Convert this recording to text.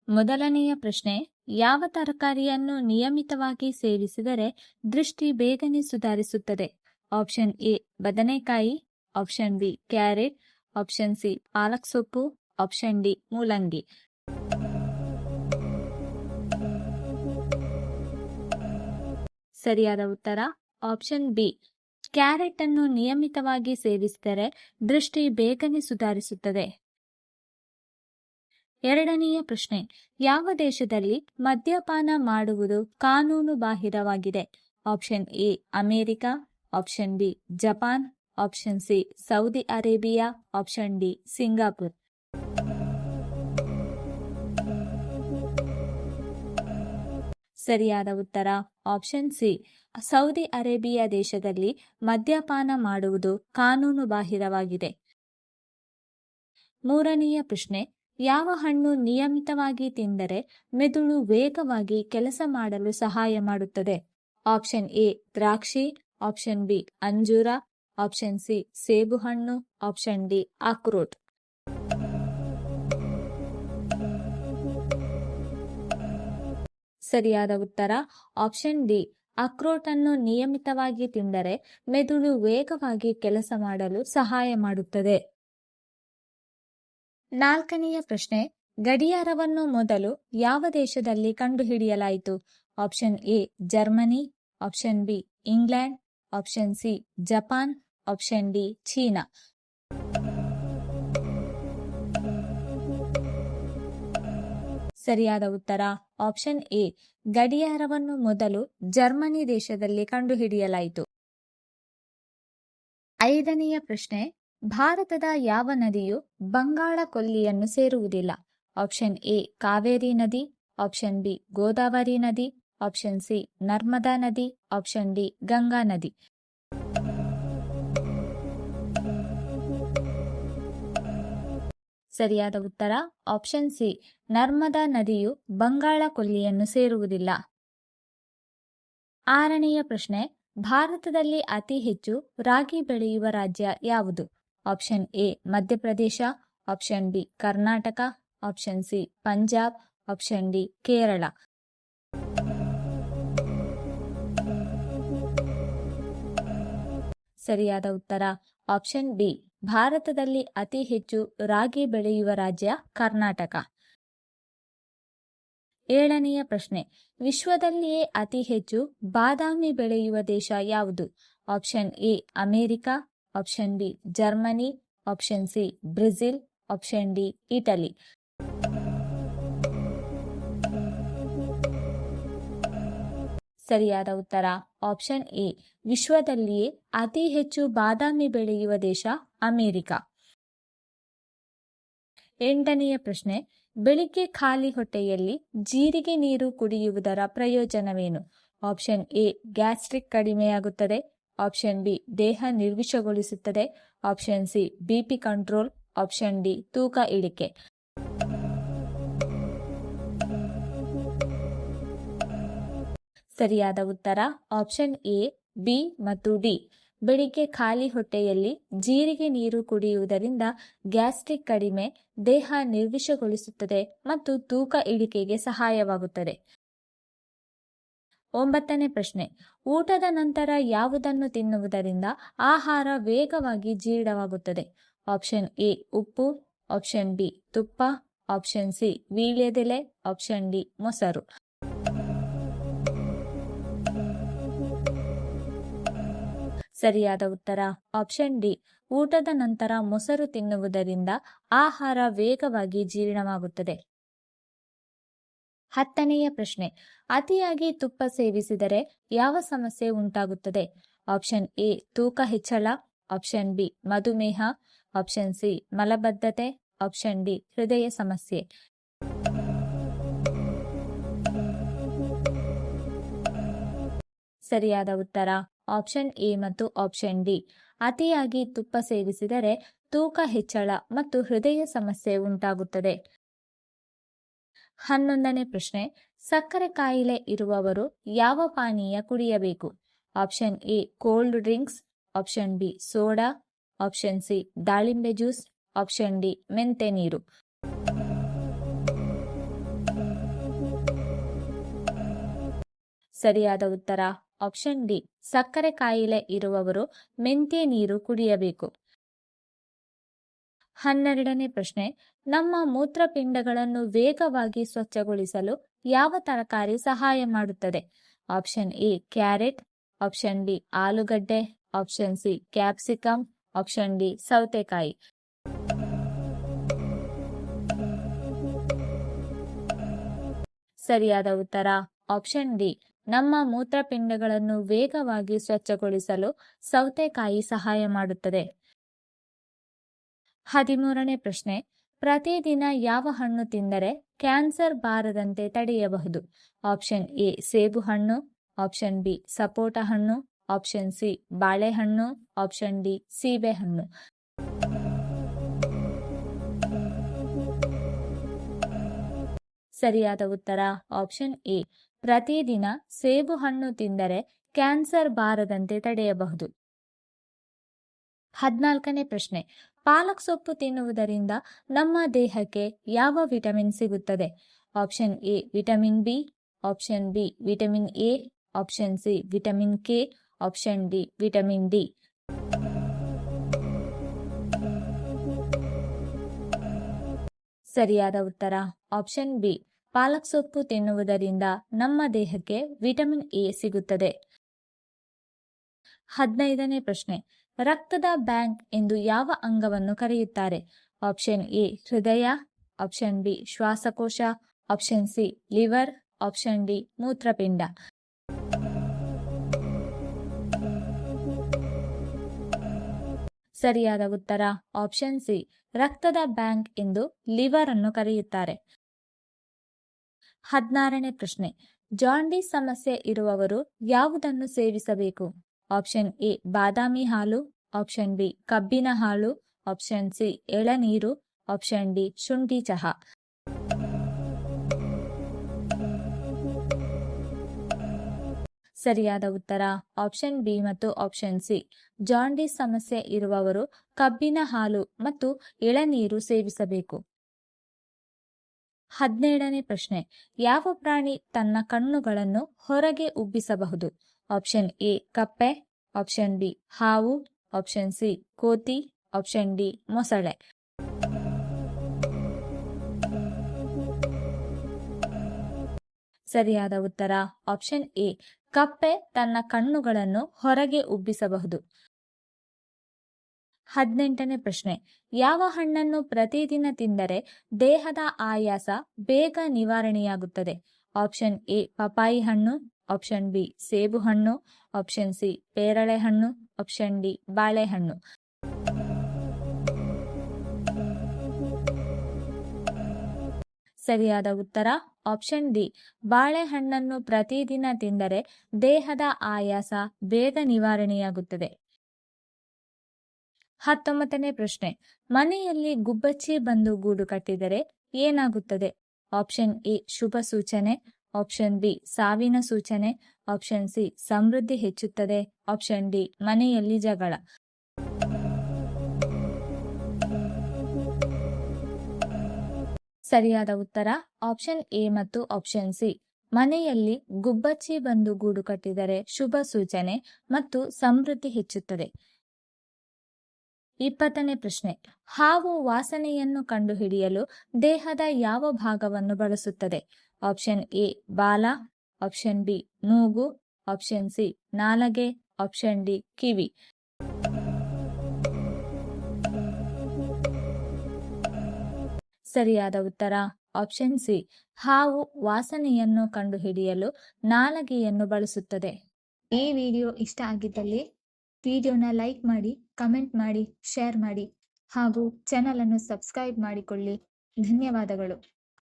ಮೊದಲನೆಯ ಪ್ರಶ್ನೆ, ಯಾವ ತರಕಾರಿಯನ್ನು ನಿಯಮಿತವಾಗಿ ಸೇವಿಸಿದರೆ ದೃಷ್ಟಿ ಬೇಗನೆ ಸುಧಾರಿಸುತ್ತದೆ? ಆಪ್ಷನ್ ಎ ಬದನೆಕಾಯಿ, option B carrot, option C ಪಾಲಕ್ ಸೊಪ್ಪು, ಆಪ್ಷನ್ ಡಿ ಮೂಲಂಗಿ. ಸರಿಯಾದ ಉತ್ತರ ಆಪ್ಷನ್ ಬಿ. ಕ್ಯಾರೆಟ್ ಅನ್ನು ನಿಯಮಿತವಾಗಿ ಸೇವಿಸಿದರೆ ದೃಷ್ಟಿ ಬೇಗನೆ ಸುಧಾರಿಸುತ್ತದೆ. ಎರಡನೆಯ ಪ್ರಶ್ನೆ, ಯಾವ ದೇಶದಲ್ಲಿ ಮದ್ಯಪಾನ ಮಾಡುವುದು ಕಾನೂನು ಬಾಹಿರವಾಗಿದೆ? Option A America, option B Japan, option C Saudi Arabia, option D Singapore. ಸರಿಯಾದ ಉತ್ತರ ಆಪ್ಷನ್ ಸಿ. ಸೌದಿ ಅರೇಬಿಯಾ ದೇಶದಲ್ಲಿ ಮದ್ಯಪಾನ ಮಾಡುವುದು ಕಾನೂನು ಬಾಹಿರವಾಗಿದೆ. ಮೂರನೆಯ ಪ್ರಶ್ನೆ, ಯಾವ ಹಣ್ಣು ನಿಯಮಿತವಾಗಿ ತಿಂದರೆ ಮೆದುಳು ವೇಗವಾಗಿ ಕೆಲಸ ಮಾಡಲು ಸಹಾಯ ಮಾಡುತ್ತದೆ? ಆಪ್ಷನ್ ಎ ದ್ರಾಕ್ಷಿ, ಆಪ್ಷನ್ ಬಿ ಅಂಜೂರ, ಆಪ್ಷನ್ ಸಿ ಸೇಬುಹಣ್ಣು, ಆಪ್ಷನ್ ಡಿ ಅಕ್ರೋಟ್. ಸರಿಯಾದ ಉತ್ತರ ಆಪ್ಷನ್ ಡಿ. ಅಕ್ರೋಟ್ ಅನ್ನು ನಿಯಮಿತವಾಗಿ ತಿಂದರೆ ಮೆದುಳು ವೇಗವಾಗಿ ಕೆಲಸ ಮಾಡಲು ಸಹಾಯ ಮಾಡುತ್ತದೆ. ನಾಲ್ಕನೆಯ ಪ್ರಶ್ನೆ, ಗಡಿಯಾರವನ್ನು ಮೊದಲು ಯಾವ ದೇಶದಲ್ಲಿ ಕಂಡುಹಿಡಿಯಲಾಯಿತು? Option A Germany, option B England, option C Japan, option D China. ಸರಿಯಾದ ಉತ್ತರ ಆಪ್ಷನ್ ಎ. ಗಡಿಯಾರವನ್ನು ಮೊದಲು ಜರ್ಮನಿ ದೇಶದಲ್ಲಿ ಕಂಡುಹಿಡಿಯಲಾಯಿತು. ಐದನೆಯ ಪ್ರಶ್ನೆ, ಭಾರತದ ಯಾವ ನದಿಯು ಬಂಗಾಳ ಕೊಲ್ಲಿಯನ್ನು ಸೇರುವುದಿಲ್ಲ? ಆಪ್ಷನ್ ಎ ಕಾವೇರಿ ನದಿ, ಆಪ್ಷನ್ ಬಿ ಗೋದಾವರಿ ನದಿ, ಆಪ್ಷನ್ ಸಿ ನರ್ಮದಾ ನದಿ, ಆಪ್ಷನ್ ಡಿ ಗಂಗಾ ನದಿ. ಸರಿಯಾದ ಉತ್ತರ ಆಪ್ಷನ್ ಸಿ. ನರ್ಮದಾ ನದಿಯು ಬಂಗಾಳ ಕೊಲ್ಲಿಯನ್ನು ಸೇರುವುದಿಲ್ಲ. ಆರನೆಯ ಪ್ರಶ್ನೆ, ಭಾರತದಲ್ಲಿ ಅತಿ ಹೆಚ್ಚು ರಾಗಿ ಬೆಳೆಯುವ ರಾಜ್ಯ ಯಾವುದು? Option A Madhya Pradesh, option B Karnataka, option C Punjab, option D Kerala. ಸರಿಯಾದ ಉತ್ತರ ಆಪ್ಷನ್ ಬಿ. ಭಾರತದಲ್ಲಿ ಅತಿ ಹೆಚ್ಚು ರಾಗಿ ಬೆಳೆಯುವ ರಾಜ್ಯ ಕರ್ನಾಟಕ. ಏಳನೆಯ ಪ್ರಶ್ನೆ, ವಿಶ್ವದಲ್ಲಿಯೇ ಅತಿ ಹೆಚ್ಚು ಬಾದಾಮಿ ಬೆಳೆಯುವ ದೇಶ ಯಾವುದು? Option A America, option B Germany, option C Brazil, option D Italy. ಸರಿಯಾದ ಉತ್ತರ ಆಪ್ಷನ್ ಎ. ವಿಶ್ವದಲ್ಲಿಯೇ ಅತಿ ಹೆಚ್ಚು ಬಾದಾಮಿ ಬೆಳೆಯುವ ದೇಶ ಅಮೆರಿಕ. ಎಂಟನೆಯ ಪ್ರಶ್ನೆ, ಬೆಳಿಗ್ಗೆ ಖಾಲಿ ಹೊಟ್ಟೆಯಲ್ಲಿ ಜೀರಿಗೆ ನೀರು ಕುಡಿಯುವುದರ ಪ್ರಯೋಜನವೇನು? ಆಪ್ಷನ್ ಎ ಗ್ಯಾಸ್ಟ್ರಿಕ್ ಕಡಿಮೆಯಾಗುತ್ತದೆ, ಆಪ್ಷನ್ ಬಿ ದೇಹ ನಿರ್ವಿಷಗೊಳಿಸುತ್ತದೆ, option C BP control, option D ತೂಕ ಇಳಿಕೆ. ಸರಿಯಾದ ಉತ್ತರ ಆಪ್ಷನ್ ಎ, ಬಿ ಮತ್ತು ಡಿ. ಬೆಳಿಗ್ಗೆ ಖಾಲಿ ಹೊಟ್ಟೆಯಲ್ಲಿ ಜೀರಿಗೆ ನೀರು ಕುಡಿಯುವುದರಿಂದ ಗ್ಯಾಸ್ಟ್ರಿಕ್ ಕಡಿಮೆ, ದೇಹ ನಿರ್ವಿಷಗೊಳಿಸುತ್ತದೆ ಮತ್ತು ತೂಕ ಇಳಿಕೆಗೆ ಸಹಾಯವಾಗುತ್ತದೆ. ಒಂಬತ್ತನೇ ಪ್ರಶ್ನೆ, ಊಟದ ನಂತರ ಯಾವುದನ್ನು ತಿನ್ನುವುದರಿಂದ ಆಹಾರ ವೇಗವಾಗಿ ಜೀರ್ಣವಾಗುತ್ತದೆ? ಆಪ್ಷನ್ ಎ ಉಪ್ಪು, ಆಪ್ಷನ್ ಬಿ ತುಪ್ಪ, ಆಪ್ಷನ್ ಸಿ ವೀಳ್ಯದೆಲೆ, ಆಪ್ಷನ್ ಡಿ ಮೊಸರು. ಸರಿಯಾದ ಉತ್ತರ ಆಪ್ಷನ್ ಡಿ. ಊಟದ ನಂತರ ಮೊಸರು ತಿನ್ನುವುದರಿಂದ ಆಹಾರ ವೇಗವಾಗಿ ಜೀರ್ಣವಾಗುತ್ತದೆ. ಹತ್ತನೆಯ ಪ್ರಶ್ನೆ, ಅತಿಯಾಗಿ ತುಪ್ಪ ಸೇವಿಸಿದರೆ ಯಾವ ಸಮಸ್ಯೆ ಉಂಟಾಗುತ್ತದೆ? ಆಪ್ಷನ್ ಎ ತೂಕ ಹೆಚ್ಚಳ, ಆಪ್ಷನ್ ಬಿ ಮಧುಮೇಹ, ಆಪ್ಷನ್ ಸಿ ಮಲಬದ್ಧತೆ, ಆಪ್ಷನ್ ಡಿ ಹೃದಯ ಸಮಸ್ಯೆ. ಸರಿಯಾದ ಉತ್ತರ ಆಪ್ಷನ್ ಎ ಮತ್ತು ಆಪ್ಷನ್ ಡಿ. ಅತಿಯಾಗಿ ತುಪ್ಪ ಸೇವಿಸಿದರೆ ತೂಕ ಹೆಚ್ಚಳ ಮತ್ತು ಹೃದಯ ಸಮಸ್ಯೆ ಉಂಟಾಗುತ್ತದೆ. 11ನೇ ಪ್ರಶ್ನೆ, ಸಕ್ಕರೆ ಕಾಯಿಲೆ ಇರುವವರು ಯಾವ ಪಾನೀಯ ಕುಡಿಯಬೇಕು? Option A cold drinks, option B soda, option C ದಾಳಿಂಬೆ ಜ್ಯೂಸ್, ಆಪ್ಷನ್ ಡಿ ಮೆಂತೆ ನೀರು. ಸರಿಯಾದ ಉತ್ತರ ಆಪ್ಷನ್ ಡಿ. ಸಕ್ಕರೆ ಕಾಯಿಲೆ ಇರುವವರು ಮೆಂತ್ಯ ನೀರು ಕುಡಿಯಬೇಕು. 12ನೇ ಪ್ರಶ್ನೆ. ನಮ್ಮ ಮೂತ್ರಪಿಂಡಗಳನ್ನು ವೇಗವಾಗಿ ಸ್ವಚ್ಛಗೊಳಿಸಲು ಯಾವ ತರಕಾರಿ ಸಹಾಯ ಮಾಡುತ್ತದೆ? Option A carrot, option B ಆಲೂಗಡ್ಡೆ, option C capsicum, option D ಸೌತೆಕಾಯಿ. ಸರಿಯಾದ ಉತ್ತರ ಆಪ್ಷನ್ ಡಿ. ನಮ್ಮ ಮೂತ್ರಪಿಂಡಗಳನ್ನು ವೇಗವಾಗಿ ಸ್ವಚ್ಛಗೊಳಿಸಲು ಸೌತೆಕಾಯಿ ಸಹಾಯ ಮಾಡುತ್ತದೆ. 13ನೇ ಪ್ರಶ್ನೆ. ಪ್ರತಿದಿನ ಯಾವ ಹಣ್ಣು ತಿಂದರೆ ಕ್ಯಾನ್ಸರ್ ಬಾರದಂತೆ ತಡೆಯಬಹುದು? ಆಪ್ಷನ್ ಎ ಸೇಬು ಹಣ್ಣು, ಆಪ್ಷನ್ ಬಿ ಸಪೋಟ ಹಣ್ಣು, ಆಪ್ಷನ್ ಸಿ ಬಾಳೆಹಣ್ಣು, ಆಪ್ಷನ್ ಡಿ ಸೀಬೆಹಣ್ಣು. ಸರಿಯಾದ ಉತ್ತರ ಆಪ್ಷನ್ ಎ. ಪ್ರತಿದಿನ ಸೇಬು ಹಣ್ಣು ತಿಂದರೆ ಕ್ಯಾನ್ಸರ್ ಬಾರದಂತೆ ತಡೆಯಬಹುದು. 14ನೇ ಪ್ರಶ್ನೆ. ಪಾಲಕ್ ಸೊಪ್ಪು ತಿನ್ನುವುದರಿಂದ ನಮ್ಮ ದೇಹಕ್ಕೆ ಯಾವ ವಿಟಮಿನ್ ಸಿಗುತ್ತದೆ? Option A vitamin B, option B vitamin A, option C vitamin K, option D vitamin D. ಸರಿಯಾದ ಉತ್ತರ ಆಪ್ಷನ್ ಬಿ. ಪಾಲಕ್ ಸೊಪ್ಪು ತಿನ್ನುವುದರಿಂದ ನಮ್ಮ ದೇಹಕ್ಕೆ ವಿಟಮಿನ್ ಎ ಸಿಗುತ್ತದೆ. 15ನೇ ಪ್ರಶ್ನೆ. ರಕ್ತದ ಬ್ಯಾಂಕ್ ಎಂದು ಯಾವ ಅಂಗವನ್ನು ಕರೆಯುತ್ತಾರೆ? ಆಪ್ಷನ್ ಎ ಹೃದಯ, ಆಪ್ಷನ್ ಬಿ ಶ್ವಾಸಕೋಶ, option C liver, option D ಮೂತ್ರಪಿಂಡ. ಸರಿಯಾದ ಉತ್ತರ ಆಪ್ಷನ್ ಸಿ. ರಕ್ತದ ಬ್ಯಾಂಕ್ ಎಂದು ಲಿವರ್ ಅನ್ನು ಕರೆಯುತ್ತಾರೆ. 16ನೇ ಪ್ರಶ್ನೆ. ಜಾಂಡೀಸ್ ಸಮಸ್ಯೆ ಇರುವವರು ಯಾವುದನ್ನು ಸೇವಿಸಬೇಕು? ಆಪ್ಷನ್ ಎ ಬಾದಾಮಿ ಹಾಲು, ಆಪ್ಷನ್ ಬಿ ಕಬ್ಬಿನ ಹಾಲು, ಆಪ್ಷನ್ ಸಿ ಎಳನೀರು, ಆಪ್ಷನ್ ಡಿ ಶುಂಠಿ ಚಹಾ. ಸರಿಯಾದ ಉತ್ತರ ಆಪ್ಷನ್ ಬಿ ಮತ್ತು ಆಪ್ಷನ್ ಸಿ. ಜಾಂಡೀಸ್ ಸಮಸ್ಯೆ ಇರುವವರು ಕಬ್ಬಿನ ಹಾಲು ಮತ್ತು ಎಳನೀರು ಸೇವಿಸಬೇಕು. 17ನೇ ಪ್ರಶ್ನೆ. ಯಾವ ಪ್ರಾಣಿ ತನ್ನ ಕಣ್ಣುಗಳನ್ನು ಹೊರಗೆ ಉಬ್ಬಿಸಬಹುದು? ಆಪ್ಷನ್ ಎ ಕಪ್ಪೆ, ಆಪ್ಷನ್ ಬಿ ಹಾವು, ಆಪ್ಷನ್ ಸಿ ಕೋತಿ, ಆಪ್ಷನ್ ಡಿ ಮೊಸಳೆ. ಸರಿಯಾದ ಉತ್ತರ ಆಪ್ಷನ್ ಎ. ಕಪ್ಪೆ ತನ್ನ ಕಣ್ಣುಗಳನ್ನು ಹೊರಗೆ ಉಬ್ಬಿಸಬಹುದು. 18ನೇ ಪ್ರಶ್ನೆ. ಯಾವ ಹಣ್ಣನ್ನು ಪ್ರತಿದಿನ ತಿಂದರೆ ದೇಹದ ಆಯಾಸ ಬೇಗ ನಿವಾರಣೆಯಾಗುತ್ತದೆ? ಆಪ್ಷನ್ ಎ ಪಪಾಯಿ ಹಣ್ಣು, ಆಪ್ಷನ್ ಬಿ ಸೇಬು ಹಣ್ಣು, ಆಪ್ಷನ್ ಸಿ ಪೇರಳೆ ಹಣ್ಣು, ಆಪ್ಷನ್ ಡಿ ಬಾಳೆಹಣ್ಣು. ಸರಿಯಾದ ಉತ್ತರ ಆಪ್ಷನ್ ಡಿ. ಬಾಳೆಹಣ್ಣನ್ನು ಪ್ರತಿದಿನ ತಿಂದರೆ ದೇಹದ ಆಯಾಸ ಬೇಗ ನಿವಾರಣೆಯಾಗುತ್ತದೆ. 19ನೇ ಪ್ರಶ್ನೆ. ಮನೆಯಲ್ಲಿ ಗುಬ್ಬಚ್ಚಿ ಬಂದು ಗೂಡು ಕಟ್ಟಿದರೆ ಏನಾಗುತ್ತದೆ? ಆಪ್ಷನ್ ಎ ಶುಭ ಸೂಚನೆ, ಆಪ್ಷನ್ ಬಿ ಸಾವಿನ ಸೂಚನೆ, ಆಪ್ಷನ್ ಸಿ ಸಮೃದ್ಧಿ ಹೆಚ್ಚುತ್ತದೆ, ಆಪ್ಷನ್ ಡಿ ಮನೆಯಲ್ಲಿ ಜಗಳ. ಸರಿಯಾದ ಉತ್ತರ ಆಪ್ಷನ್ ಎ ಮತ್ತು ಆಪ್ಷನ್ ಸಿ. ಮನೆಯಲ್ಲಿ ಗುಬ್ಬಚ್ಚಿ ಬಂದು ಗೂಡು ಕಟ್ಟಿದರೆ ಶುಭ ಸೂಚನೆ ಮತ್ತು ಸಮೃದ್ಧಿ ಹೆಚ್ಚುತ್ತದೆ. 20ನೇ ಪ್ರಶ್ನೆ. ಹಾವು ವಾಸನೆಯನ್ನು ಕಂಡುಹಿಡಿಯಲು ದೇಹದ ಯಾವ ಭಾಗವನ್ನು ಬಳಸುತ್ತದೆ? ಆಪ್ಷನ್ ಎ ಬಾಲ, ಆಪ್ಷನ್ ಬಿ ಮೂಗು, ಆಪ್ಷನ್ ಸಿ ನಾಲಗೆ, ಆಪ್ಷನ್ ಡಿ ಕಿವಿ. ಸರಿಯಾದ ಉತ್ತರ ಆಪ್ಷನ್ ಸಿ. ಹಾವು ವಾಸನೆಯನ್ನು ಕಂಡುಹಿಡಿಯಲು ನಾಲಗೆಯನ್ನು ಬಳಸುತ್ತದೆ. ಈ ವಿಡಿಯೋ ಇಷ್ಟ ಆಗಿದ್ದಲ್ಲಿ ವಿಡಿಯೋನ ಲೈಕ್ ಮಾಡಿ, ಕಮೆಂಟ್ ಮಾಡಿ, ಶೇರ್ ಮಾಡಿ ಹಾಗೂ ಚಾನಲ್ ಅನ್ನು ಸಬ್ಸ್ಕ್ರೈಬ್ ಮಾಡಿಕೊಳ್ಳಿ. ಧನ್ಯವಾದಗಳು.